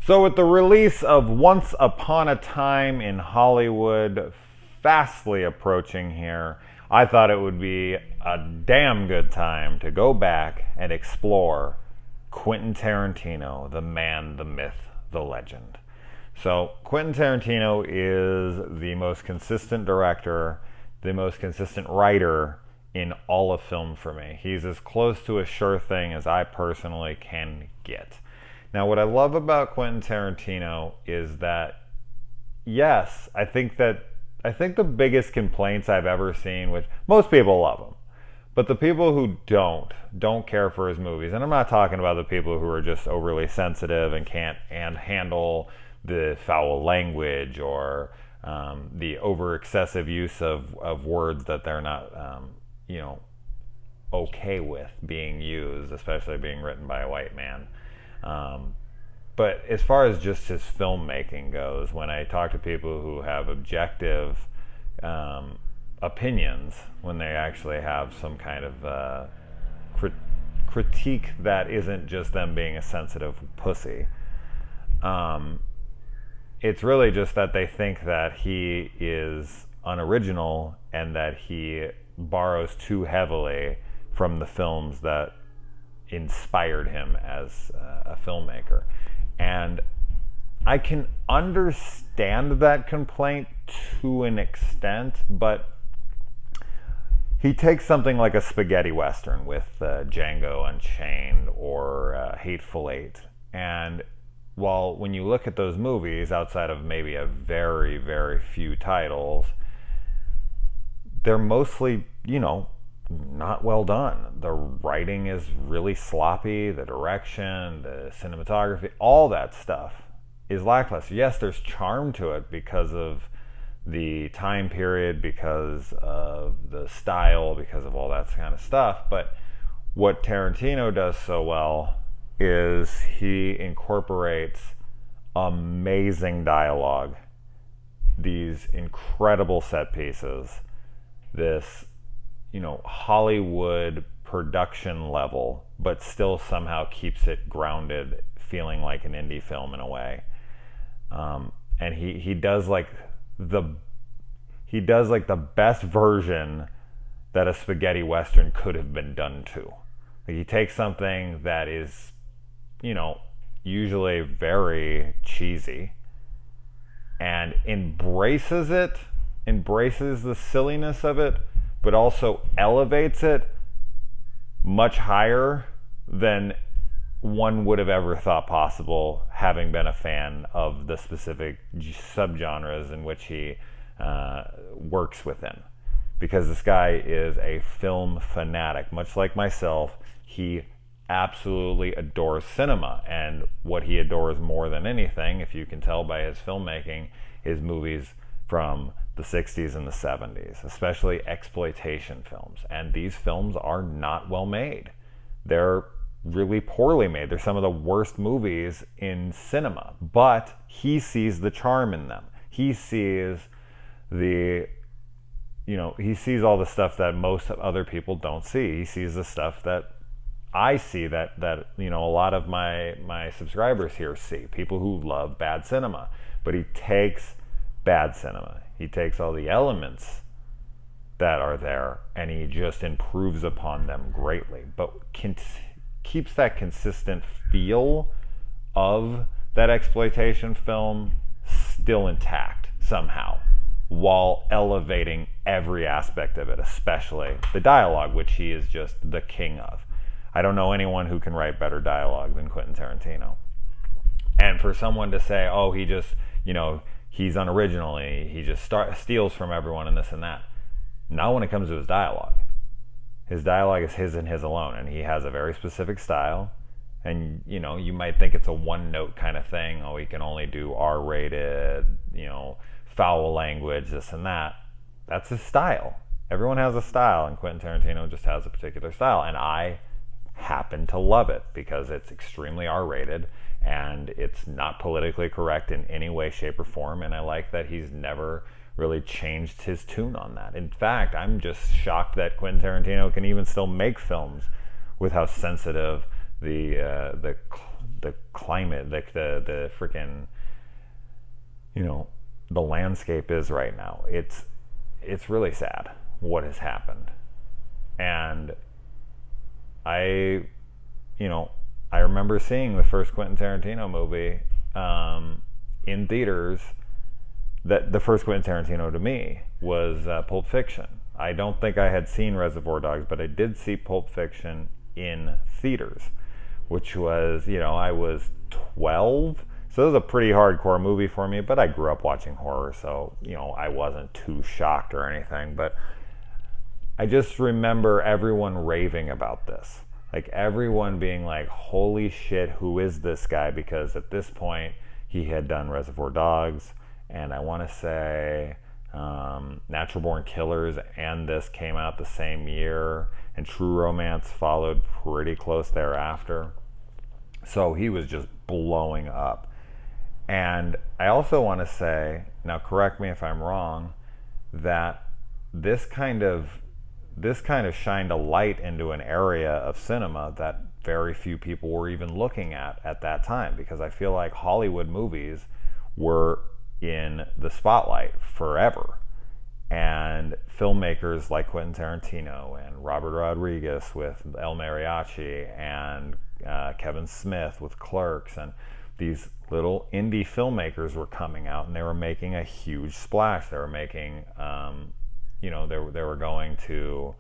So with the release of Once Upon a Time in Hollywood fastly approaching here, I thought it would be a damn good time to go back and explore Quentin Tarantino, the man, the myth, the legend. So Quentin Tarantino is the most consistent director, the most consistent writer in all of film for me. He's as close to a sure thing as I personally can get. Now, what I love about Quentin Tarantino is that, yes, I think the biggest complaints I've ever seen, which most people love him, but the people who don't care for his movies, and I'm not talking about the people who are just overly sensitive and can't handle the foul language or the over excessive use of words that they're not, okay with being used, especially being written by a white man. But as far as just his filmmaking goes, when I talk to people who have objective opinions, when they actually have some kind of critique that isn't just them being a sensitive pussy, it's really just that they think that he is unoriginal and that he borrows too heavily from the films that inspired him as a filmmaker. And I can understand that complaint to an extent, but he takes something like a spaghetti western with Django Unchained or Hateful Eight, and when you look at those movies, outside of maybe a very, very few titles, they're mostly, not well done. The writing is really sloppy, the direction, the cinematography, all that stuff is lackluster. Yes, there's charm to it because of the time period, because of the style, because of all that kind of stuff, but what Tarantino does so well is he incorporates amazing dialogue, these incredible set pieces, this Hollywood production level, but still somehow keeps it grounded, feeling like an indie film in a way. And he does like the best version that a spaghetti western could have been done to. Like, he takes something that is, usually very cheesy, and embraces the silliness of it, but also elevates it much higher than one would have ever thought possible, having been a fan of the specific subgenres in which he works within. Because this guy is a film fanatic, much like myself. He absolutely adores cinema, and what he adores more than anything, if you can tell by his filmmaking, is movies from the 60s and the 70s, especially exploitation films. And these films are not well made. They're really poorly made. They're some of the worst movies in cinema, but he sees the charm in them. He sees he sees all the stuff that most other people don't see. He sees the stuff that I see, that a lot of my subscribers here see, people who love bad cinema. But he takes bad cinema, he takes all the elements that are there, and he just improves upon them greatly, but keeps that consistent feel of that exploitation film still intact somehow, while elevating every aspect of it, especially the dialogue, which he is just the king of. I don't know anyone who can write better dialogue than Quentin Tarantino. And for someone to say, oh, he just, he's unoriginal, he just steals from everyone and this and that. Not when it comes to his dialogue. His dialogue is his and his alone, and he has a very specific style. And, you might think it's a one-note kind of thing. Oh, he can only do R-rated, foul language, this and that. That's his style. Everyone has a style, and Quentin Tarantino just has a particular style. And I happen to love it because it's extremely R-rated, and it's not politically correct in any way, shape, or form. And I like that he's never really changed his tune on that. In fact, I'm just shocked that Quentin Tarantino can even still make films with how sensitive the the climate, the freaking, the landscape is right now. It's really sad what has happened. And I remember seeing the first Quentin Tarantino movie in theaters. That the first Quentin Tarantino to me was Pulp Fiction. I don't think I had seen Reservoir Dogs, but I did see Pulp Fiction in theaters, which was, I was 12. So it was a pretty hardcore movie for me, but I grew up watching horror, so, I wasn't too shocked or anything. But I just remember everyone raving about this. Like, everyone being like, holy shit, who is this guy? Because at this point, he had done Reservoir Dogs, and I want to say Natural Born Killers and this came out the same year, and True Romance followed pretty close thereafter. So he was just blowing up. And I also want to say, now correct me if I'm wrong, that this kind of shined a light into an area of cinema that very few people were even looking at that time, because I feel like Hollywood movies were in the spotlight forever, and filmmakers like Quentin Tarantino and Robert Rodriguez with El Mariachi and Kevin Smith with Clerks, and these little indie filmmakers were coming out and they were making a huge splash. They were making they were going to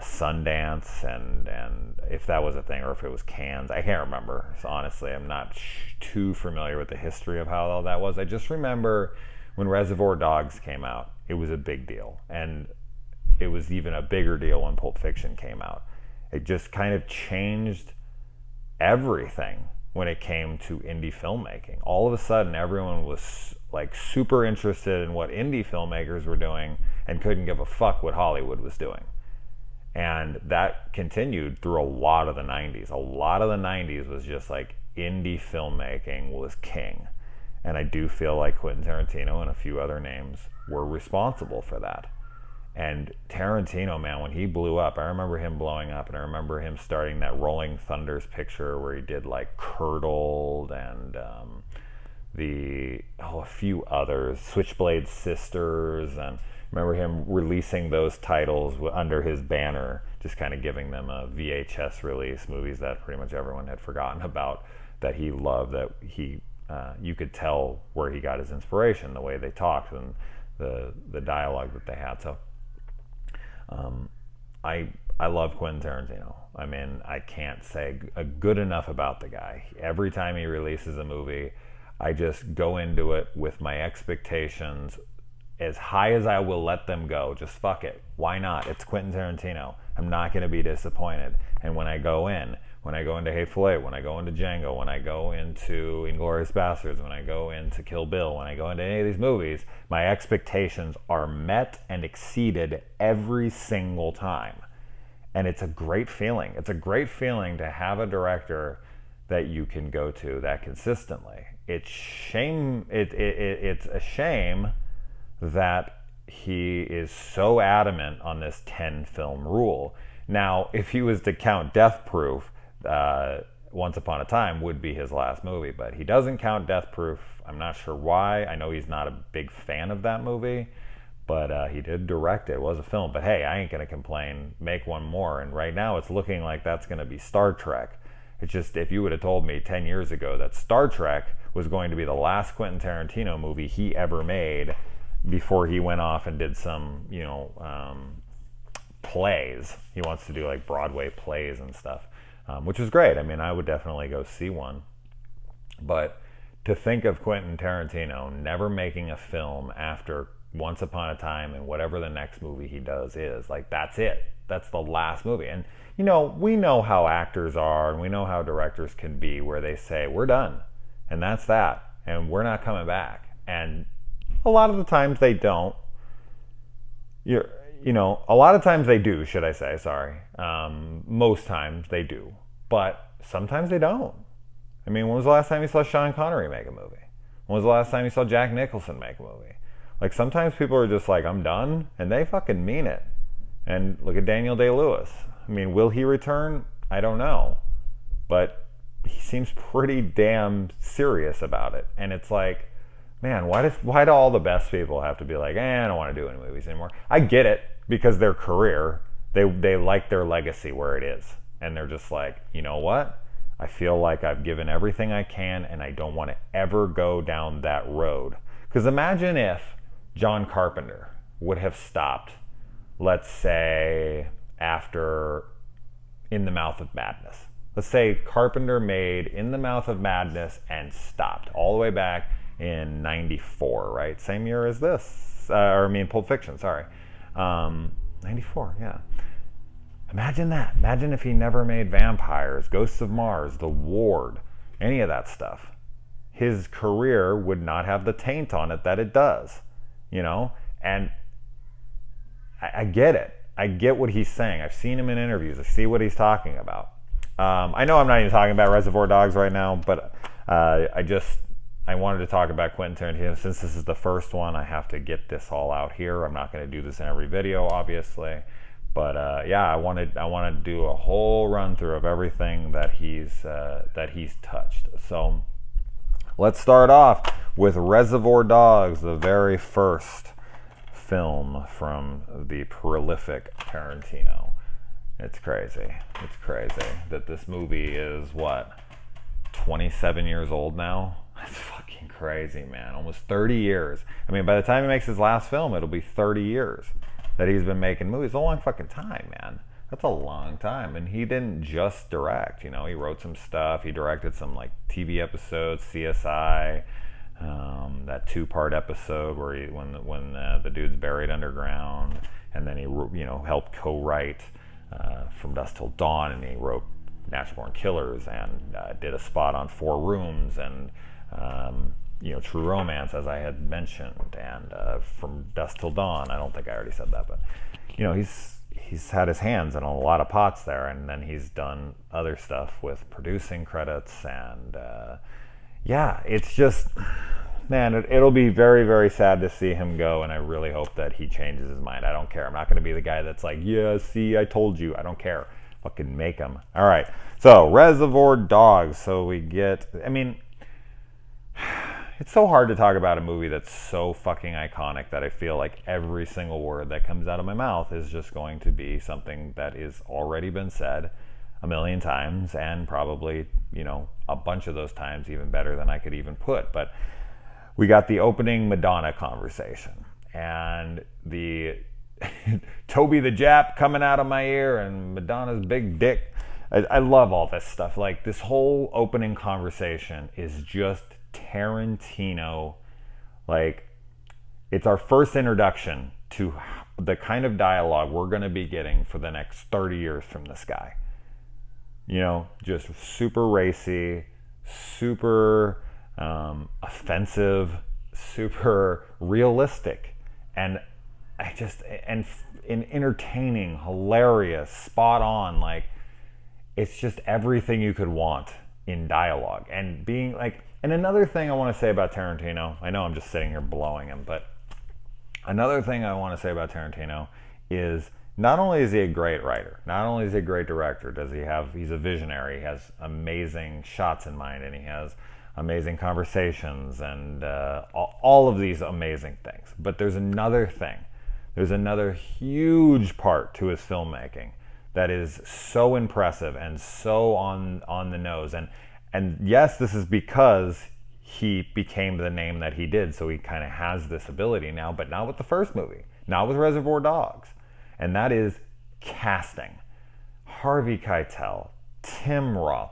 Sundance and if that was a thing, or if it was Cannes, I can't remember. So honestly, I'm not too familiar with the history of how all that was. I just remember when Reservoir Dogs came out, it was a big deal, and it was even a bigger deal when Pulp Fiction came out. It just kind of changed everything when it came to indie filmmaking. All of a sudden, everyone was like super interested in what indie filmmakers were doing and couldn't give a fuck what Hollywood was doing. And that continued through a lot of the 90s. A lot of the 90s was just like indie filmmaking was king. And I do feel like Quentin Tarantino and a few other names were responsible for that. And Tarantino, man, when he blew up, I remember him blowing up, and I remember him starting that Rolling Thunders picture where he did like Curdled and a few others, Switchblade Sisters, and remember him releasing those titles under his banner, just kind of giving them a VHS release, movies that pretty much everyone had forgotten about, that he loved, that he you could tell where he got his inspiration, the way they talked and the dialogue that they had. So I love Quentin Tarantino. I mean, I can't say good enough about the guy. Every time he releases a movie, I just go into it with my expectations as high as I will let them go. Just fuck it. Why not? It's Quentin Tarantino. I'm not going to be disappointed. And when I go into Hateful Eight, when I go into Django, when I go into Inglourious Basterds, when I go into Kill Bill, when I go into any of these movies, my expectations are met and exceeded every single time. And it's a great feeling. It's a great feeling to have a director that you can go to that consistently. It's a shame that he is so adamant on this 10 film rule. Now, if he was to count Death Proof, Once Upon a Time would be his last movie, but he doesn't count Death Proof. I'm not sure why. I know he's not a big fan of that movie, but he did direct it. It was a film, but hey, I ain't gonna complain. Make one more, and right now it's looking like that's gonna be Star Trek. It's just, if you would have told me 10 years ago that Star Trek was going to be the last Quentin Tarantino movie he ever made before he went off and did some, plays. He wants to do like Broadway plays and stuff, which is great. I mean, I would definitely go see one. But to think of Quentin Tarantino never making a film after Once Upon a Time and whatever the next movie he does is, like, that's it. That's the last movie. And, we know how actors are, and we know how directors can be, where they say, we're done. And that's that. And we're not coming back. And a lot of the times they don't. A lot of times they do, should I say, sorry. Most times they do. But sometimes they don't. I mean, when was the last time you saw Sean Connery make a movie? When was the last time you saw Jack Nicholson make a movie? Like, sometimes people are just like, I'm done, and they fucking mean it. And look at Daniel Day-Lewis. I mean, will he return? I don't know. But he seems pretty damn serious about it. And it's like, man, why do all the best people have to be like, I don't want to do any movies anymore? I get it, because their career, they like their legacy where it is. And they're just like, you know what? I feel like I've given everything I can, and I don't want to ever go down that road. Because imagine if John Carpenter would have stopped, let's say, after In the Mouth of Madness. Let's say Carpenter made In the Mouth of Madness and stopped all the way back in 94, right? Same year as this. Pulp Fiction, sorry. 94, yeah. Imagine that. Imagine if he never made Vampires, Ghosts of Mars, The Ward, any of that stuff. His career would not have the taint on it that it does, you know? And I get it. I get what he's saying. I've seen him in interviews. I see what he's talking about. I know I'm not even talking about Reservoir Dogs right now, but I wanted to talk about Quentin Tarantino. Since this is the first one, I have to get this all out here. I'm not going to do this in every video, obviously. But I want to do a whole run through of everything that he's touched. So let's start off with Reservoir Dogs, the very first film from the prolific Tarantino. It's crazy that this movie is, 27 years old now? That's fucking crazy, man. Almost 30 years. I mean, by the time he makes his last film, it'll be 30 years that he's been making movies. It's a long fucking time, man. That's a long time. And he didn't just direct, you know, he wrote some stuff. He directed some like TV episodes, CSI, that 2-part episode where when the dude's buried underground, and then he, you know, helped co-write From Dusk Till Dawn, and he wrote Natural Born Killers, and did a spot on 4 Rooms, and you know, True Romance, as I had mentioned, and From Dusk Till Dawn. I don't think I already said that, but you know, he's had his hands in a lot of pots there, and then he's done other stuff with producing credits, and it's just, man, it'll be very, very sad to see him go, and I really hope that he changes his mind. I don't care. I'm not going to be the guy that's like, yeah, see, I told you. I don't care. Fucking make him. All right. So, Reservoir Dogs. So we get, I mean, it's so hard to talk about a movie that's so fucking iconic that I feel like every single word that comes out of my mouth is just going to be something that is already been said a million times, and probably, you know, a bunch of those times even better than I could even put. But we got the opening Madonna conversation, and the Toby the Jap coming out of my ear, and Madonna's big dick. I love all this stuff. Like, this whole opening conversation is just Tarantino. Like, it's our first introduction to the kind of dialogue we're going to be getting for the next 30 years from this guy. You know, just super racy, super offensive, super realistic, and entertaining, hilarious, spot on. Like, it's just everything you could want in dialogue. And being like, and another thing I want to say about Tarantino, I know I'm just sitting here blowing him, but another thing I want to say about Tarantino is, not only is he a great writer, not only is he a great director, he's a visionary, he has amazing shots in mind, and he has amazing conversations, and all of these amazing things. But there's another thing. There's another huge part to his filmmaking that is so impressive and so on the nose. And yes, this is because he became the name that he did, so he kind of has this ability now, but not with the first movie, not with Reservoir Dogs. And that is casting. Harvey Keitel, Tim Roth,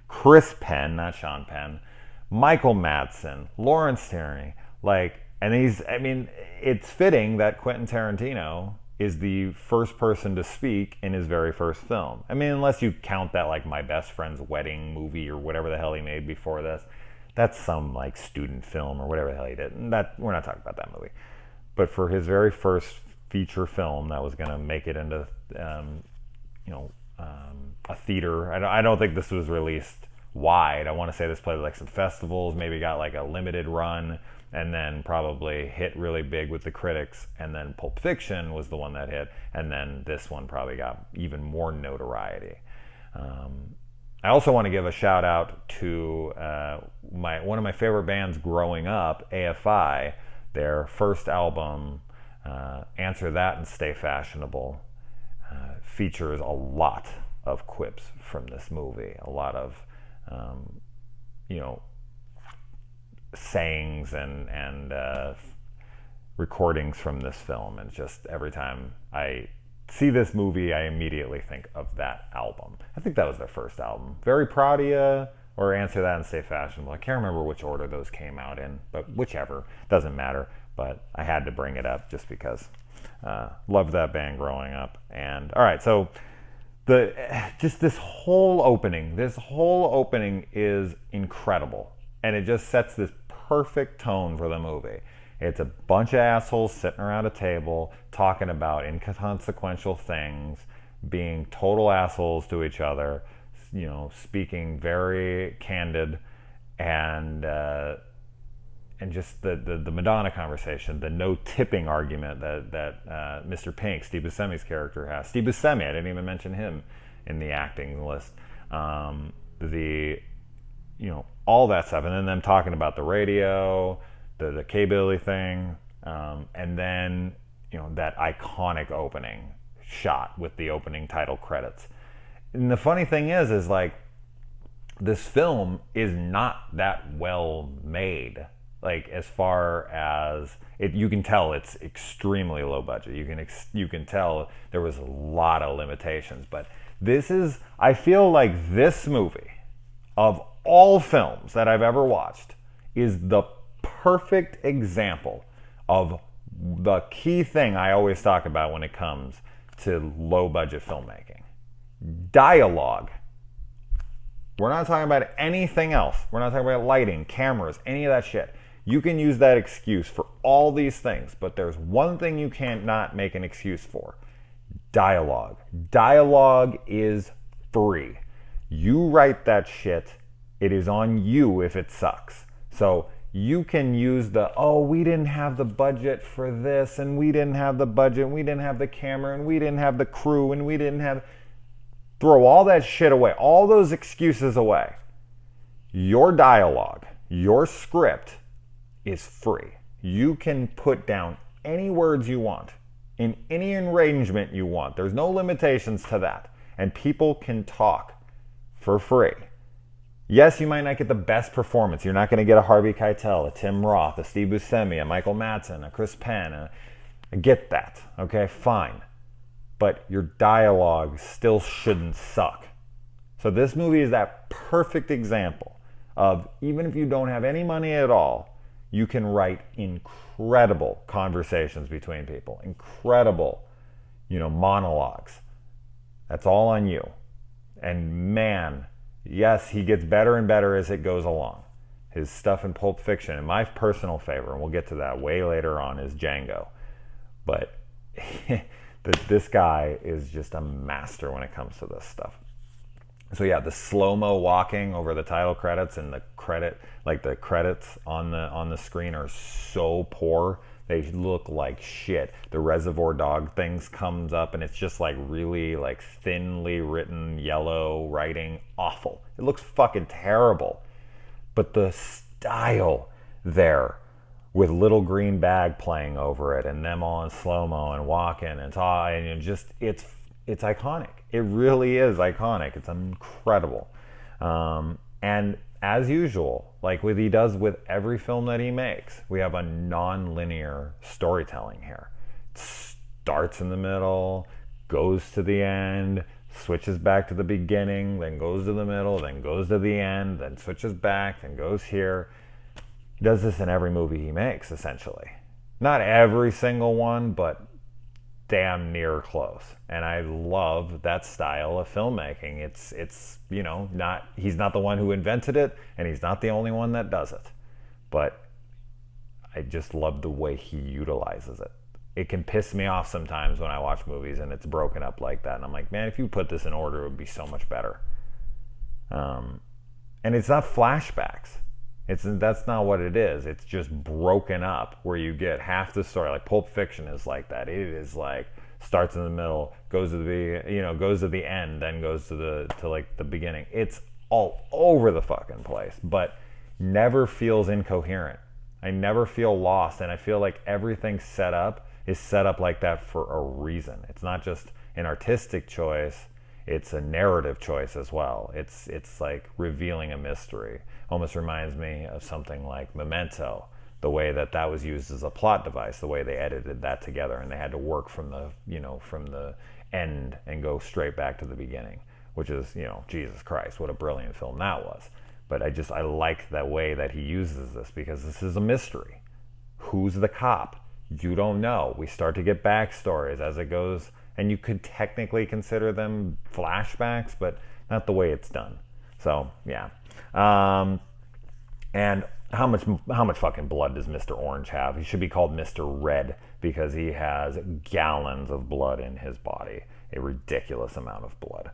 Chris Penn, not Sean Penn, Michael Madsen, Lawrence Tierney, it's fitting that Quentin Tarantino is the first person to speak in his very first film. I mean, unless you count that like My Best Friend's Wedding movie or whatever the hell he made before this. That's some like student film or whatever the hell he did. And we're not talking about that movie. But for his very first feature film that was going to make it into, a theater. I don't think this was released wide. I want to say this played like some festivals, maybe got like a limited run, and then probably hit really big with the critics. And then Pulp Fiction was the one that hit, and then this one probably got even more notoriety. I also want to give a shout out to one of my favorite bands growing up, AFI. Their first album, Answer That and Stay Fashionable, features a lot of quips from this movie, a lot of sayings and recordings from this film. And just every time I see this movie, I immediately think of that album. I think that was their first album. Very Proud of Ya, or Answer That and Stay Fashionable. I can't remember which order those came out in, but whichever, doesn't matter. But I had to bring it up just because. Loved that band growing up. And all right, so this whole opening is incredible, and it just sets this perfect tone for the movie. It's a bunch of assholes sitting around a table talking about inconsequential things, being total assholes to each other, speaking very candid, and just the Madonna conversation, the no tipping argument that Mr. Pink, Steve Buscemi's character, has. Steve Buscemi, I didn't even mention him in the acting list. All that stuff, and then them talking about the radio, the K-Billy thing, and then that iconic opening shot with the opening title credits. And the funny thing is like, this film is not that well made. Like, as far as you can tell, it's extremely low budget. You can tell there was a lot of limitations. But I feel like this movie, of all films that I've ever watched, is the perfect example of the key thing I always talk about when it comes to low budget filmmaking. Dialogue. We're not talking about anything else. We're not talking about lighting, cameras, any of that shit. You can use that excuse for all these things, but there's one thing you can't not make an excuse for. Dialogue. Dialogue is free. You write that shit. It is on you if it sucks. So you can use we didn't have the budget for this, and we didn't have the budget, and we didn't have the camera, and we didn't have the crew, and we didn't have... Throw all that shit away. All those excuses away. Your dialogue, your script is free. You can put down any words you want in any arrangement you want. There's no limitations to that. And people can talk for free. Yes, you might not get the best performance. You're not going to get a Harvey Keitel, a Tim Roth, a Steve Buscemi, a Michael Madsen, a Chris Penn. I get that. Okay, fine. But your dialogue still shouldn't suck. So this movie is that perfect example of, even if you don't have any money at all, you can write incredible conversations between people, incredible, monologues. That's all on you. And man, yes, he gets better and better as it goes along. His stuff in Pulp Fiction, and my personal favorite, and we'll get to that way later on, is Django. But this guy is just a master when it comes to this stuff. So yeah, the slow-mo walking over the title credits, and the credits on the screen are so poor. They look like shit. The Reservoir Dog things comes up, and it's just like really like thinly written yellow writing. Awful. It looks fucking terrible. But the style there, with Little Green Bag playing over it, and them all in slow-mo and walking and talking, and just it's iconic. It really is iconic. It's incredible. And as usual, like he does with every film that he makes, we have a non-linear storytelling here. It starts in the middle, goes to the end, switches back to the beginning, then goes to the middle, then goes to the end, then switches back, then goes here. He does this in every movie he makes, essentially. Not every single one, but damn near close. And I love that style of filmmaking. It's he's not the one who invented it, and he's not the only one that does it. But I just love the way he utilizes it. It can piss me off sometimes when I watch movies and it's broken up like that. And I'm like, man, if you put this in order, it would be so much better. And it's not flashbacks. That's not what it is. It's just broken up where you get half the story. Like Pulp Fiction is like that. It is like starts in the middle, goes to goes to the end, then goes to like the beginning. It's all over the fucking place, but never feels incoherent. I never feel lost, and I feel like everything is set up like that for a reason. It's not just an artistic choice, it's a narrative choice as well. It's like revealing a mystery. Almost reminds me of something like Memento, the way that was used as a plot device, the way they edited that together, and they had to work from the end and go straight back to the beginning, which is, Jesus Christ, what a brilliant film that was. But I like the way that he uses this, because this is a mystery. Who's the cop? You don't know. We start to get backstories as it goes, and you could technically consider them flashbacks, but not the way it's done. So yeah. And how much fucking blood does Mr. Orange have? He should be called Mr. Red, because he has gallons of blood in his body, a ridiculous amount of blood.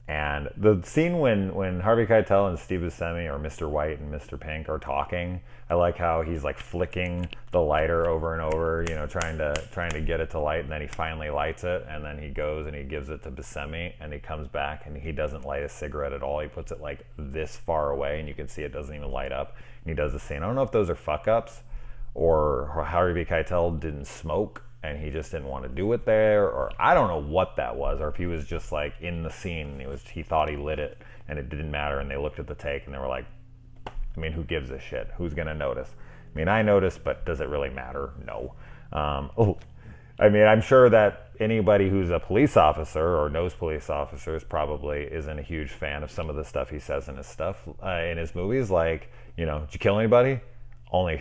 And the scene when Harvey Keitel and Steve Buscemi, or Mr. White and Mr. Pink, are talking, I like how he's like flicking the lighter over and over, trying to get it to light, and then he finally lights it, and then he goes and he gives it to Buscemi, and he comes back and he doesn't light a cigarette at all. He puts it like this far away, and you can see it doesn't even light up. And he does the scene. I don't know if those are fuck ups, or Harvey Keitel didn't smoke and he just didn't want to do it there, or I don't know what that was, or if he was just like in the scene and he thought he lit it and it didn't matter, and they looked at the take and they were like, I mean, who gives a shit? Who's gonna notice? I mean, I noticed, but does it really matter? No. I mean, I'm sure that anybody who's a police officer or knows police officers probably isn't a huge fan of some of the stuff he says in his movies, like, did you kill anybody? Only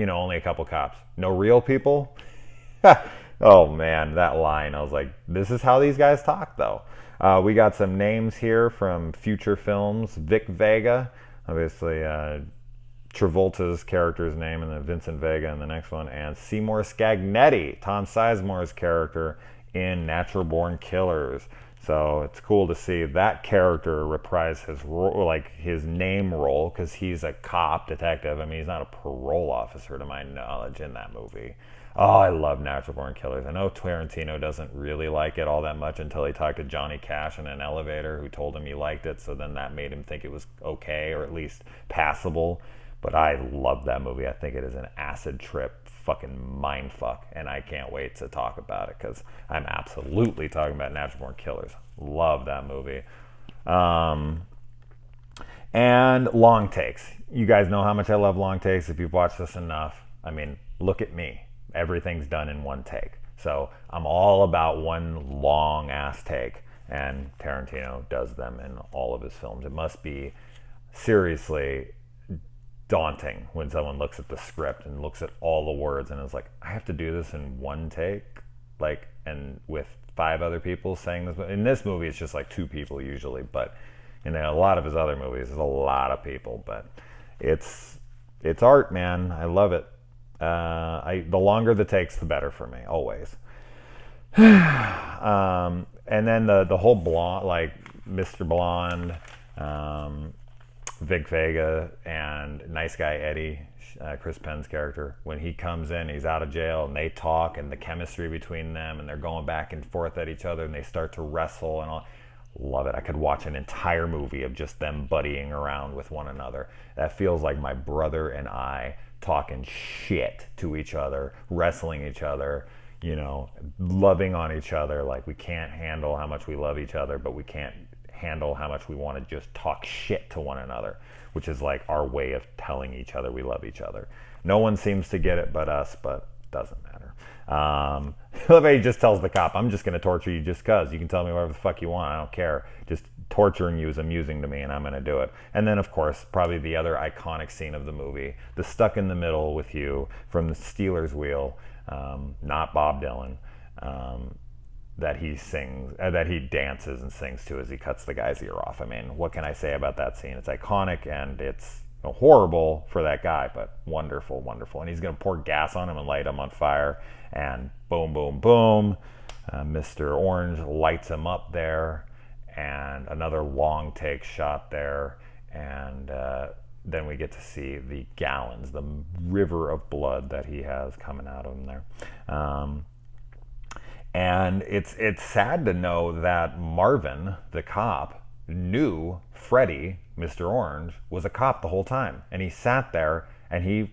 only a couple cops. No real people? Oh man, that line. I was like, this is how these guys talk, though. We got some names here from future films. Vic Vega, obviously Travolta's character's name, and then Vincent Vega in the next one, and Seymour Scagnetti, Tom Sizemore's character in Natural Born Killers. So it's cool to see that character reprise his role, like his name role, because he's a cop detective. I mean, he's not a parole officer to my knowledge in that movie. Oh, I love Natural Born Killers. I know Tarantino doesn't really like it all that much until he talked to Johnny Cash in an elevator, who told him he liked it, so then that made him think it was okay, or at least passable. But I love that movie. I think it is an acid trip fucking mindfuck, and I can't wait to talk about it, because I'm absolutely talking about Natural Born Killers. Love that movie. And long takes. You guys know how much I love long takes if you've watched this enough. I mean, look at me. Everything's done in one take. So I'm all about one long ass take, and Tarantino does them in all of his films. It must be seriously daunting when someone looks at the script and looks at all the words and is like, I have to do this in one take, like, and with 5 other people saying this. In this movie, it's just like 2 people usually, but in a lot of his other movies, there's a lot of people. But it's art, man. I love it. The longer the takes, the better for me, always. And then the whole blonde, like Mr. Blonde, Vic Vega, and Nice Guy Eddie, Chris Penn's character, when he comes in, he's out of jail, and they talk, and the chemistry between them, and they're going back and forth at each other, and they start to wrestle and all. Love it. I could watch an entire movie of just them buddying around with one another. That feels like my brother and I talking shit to each other, wrestling each other, loving on each other. Like, we can't handle how much we love each other, but we can't handle how much we want to just talk shit to one another, which is like our way of telling each other we love each other. No one seems to get it but us, but doesn't matter. He just tells the cop, I'm just going to torture you just because. You can tell me whatever the fuck you want. I don't care. Just torturing you is amusing to me, and I'm going to do it. And then, of course, probably the other iconic scene of the movie, the Stuck in the Middle with You from the Steelers Wheel, not Bob Dylan, that he sings, that he dances and sings to as he cuts the guy's ear off. I mean, what can I say about that scene? It's iconic, and it's horrible for that guy, but wonderful, wonderful. And he's going to pour gas on him and light him on fire, and boom, boom, boom. Mr. Orange lights him up there, and another long take shot there, and then we get to see the gallons, the river of blood that he has coming out of him there. And it's sad to know that Marvin, the cop, knew Freddie, Mr. Orange, was a cop the whole time. And he sat there and he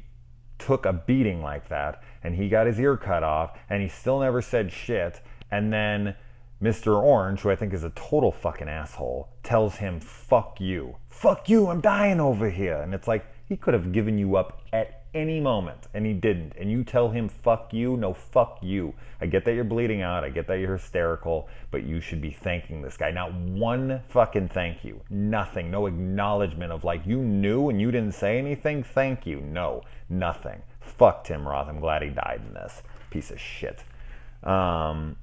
took a beating like that, and he got his ear cut off, and he still never said shit. And then Mr. Orange, who I think is a total fucking asshole, tells him, fuck you. Fuck you, I'm dying over here. And it's like, he could have given you up at any moment, and he didn't. And you tell him, fuck you? No, fuck you. I get that you're bleeding out. I get that you're hysterical, but you should be thanking this guy. Not one fucking thank you. Nothing. No acknowledgement of like, you knew and you didn't say anything? Thank you. No, nothing. Fuck Tim Roth. I'm glad he died in this. Piece of shit. And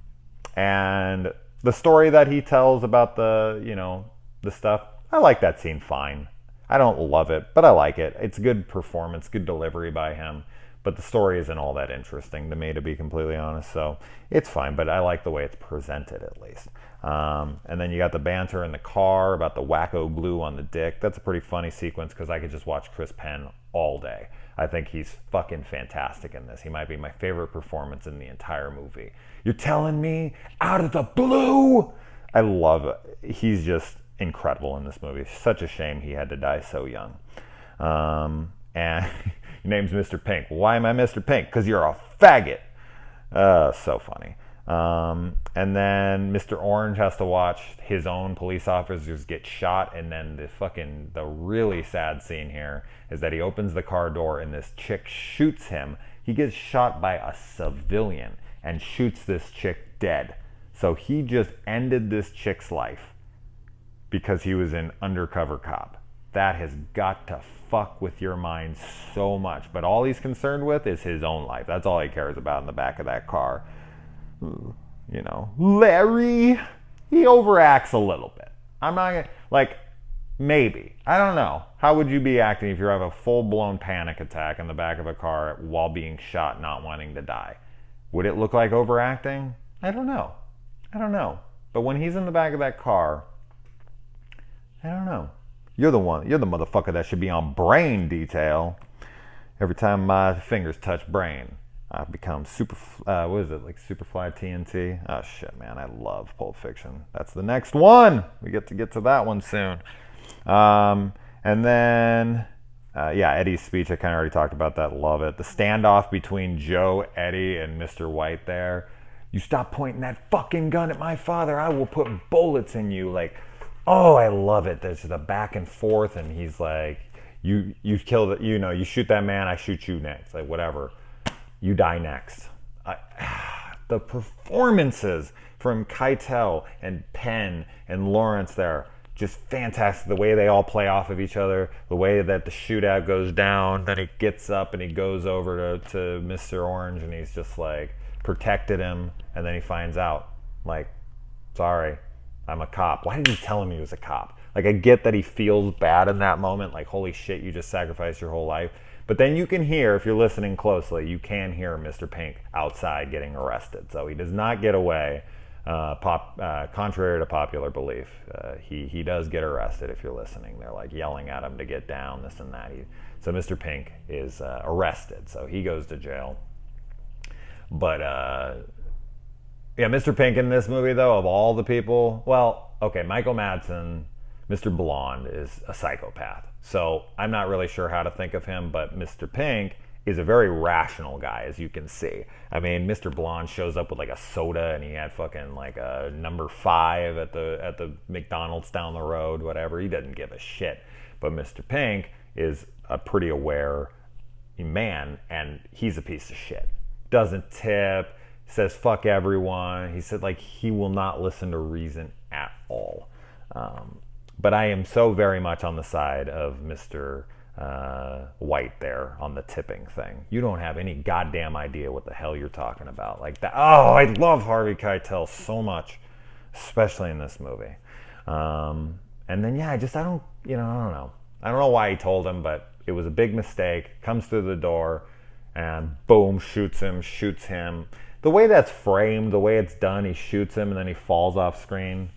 the story that he tells about the stuff, I like that scene fine. I don't love it, but I like it. It's good performance, good delivery by him. But the story isn't all that interesting to me, to be completely honest. So it's fine, but I like the way it's presented at least. And then you got the banter in the car about the wacko glue on the dick. That's a pretty funny sequence because I could just watch Chris Penn all day. I think he's fucking fantastic in this. He might be my favorite performance in the entire movie. You're telling me out of the blue? I love it. He's just incredible in this movie. Such a shame he had to die so young. And your name's Mr. Pink. Why am I Mr. Pink? Because you're a faggot. So funny. And then Mr. Orange has to watch his own police officers get shot. And then the really sad scene here is that he opens the car door and this chick shoots him. He gets shot by a civilian and shoots this chick dead. So he just ended this chick's life because he was an undercover cop. That has got to fuck with your mind so much. But all he's concerned with is his own life. That's all he cares about in the back of that car. Larry, he overacts a little bit. I'm not gonna, like, maybe. I don't know. How would you be acting if you have a full-blown panic attack in the back of a car while being shot, not wanting to die? Would it look like overacting? I don't know. But when he's in the back of that car, I don't know. You're the motherfucker that should be on brain detail. Every time my fingers touch brain, I become Superfly TNT? Oh shit, man, I love Pulp Fiction. That's the next one. We get to that one soon. And then, Eddie's speech, I kind of already talked about that. Love it. The standoff between Joe, Eddie, and Mr. White there. You stop pointing that fucking gun at my father, I will put bullets in you. Like, oh, I love it. There's the back and forth, and he's like, you kill the, you shoot that man, I shoot you next. Like, whatever. You die next. The performances from Keitel and Penn and Lawrence there, just fantastic. The way they all play off of each other, the way that the shootout goes down, then he gets up and he goes over to Mr. Orange and he's just like protected him, and then he finds out, like, sorry, I'm a cop. Why did he tell him he was a cop? Like, I get that he feels bad in that moment, like, holy shit, you just sacrificed your whole life. But then you can hear, if you're listening closely, you can hear Mr. Pink outside getting arrested. So he does not get away, contrary to popular belief. He does get arrested if you're listening. They're like yelling at him to get down, this and that. So Mr. Pink is arrested, so he goes to jail. But, Mr. Pink in this movie, though, of all the people, well, okay, Michael Madsen, Mr. Blonde, is a psychopath. So I'm not really sure how to think of him, but Mr. Pink is a very rational guy, as you can see. I mean, Mr. Blonde shows up with like a soda, and he had fucking like a number 5 at the McDonald's down the road, whatever. He doesn't give a shit. But Mr. Pink is a pretty aware man, and he's a piece of shit. Doesn't tip, says fuck everyone. He said, like, he will not listen to reason at all. But I am so very much on the side of Mr. White there on the tipping thing. You don't have any goddamn idea what the hell you're talking about. Like that. Oh, I love Harvey Keitel so much, especially in this movie. And then, I don't know. I don't know why he told him, but it was a big mistake. Comes through the door and boom, shoots him. The way that's framed, the way it's done, he shoots him and then he falls off screen.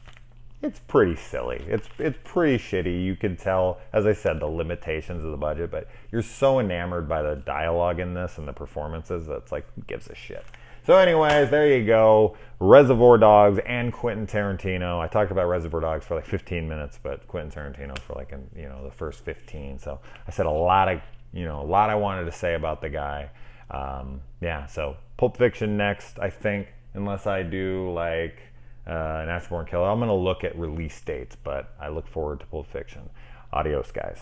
It's pretty silly. It's pretty shitty. You can tell, as I said, the limitations of the budget, but you're so enamored by the dialogue in this and the performances that it's like, who gives a shit? So anyways, there you go. Reservoir Dogs and Quentin Tarantino. I talked about Reservoir Dogs for like 15 minutes, but Quentin Tarantino for like the first 15. So I said a lot I wanted to say about the guy. Yeah, so Pulp Fiction next, I think, unless I do like Natural Born Killer. I'm going to look at release dates, but I look forward to Pulp Fiction. Adios, guys.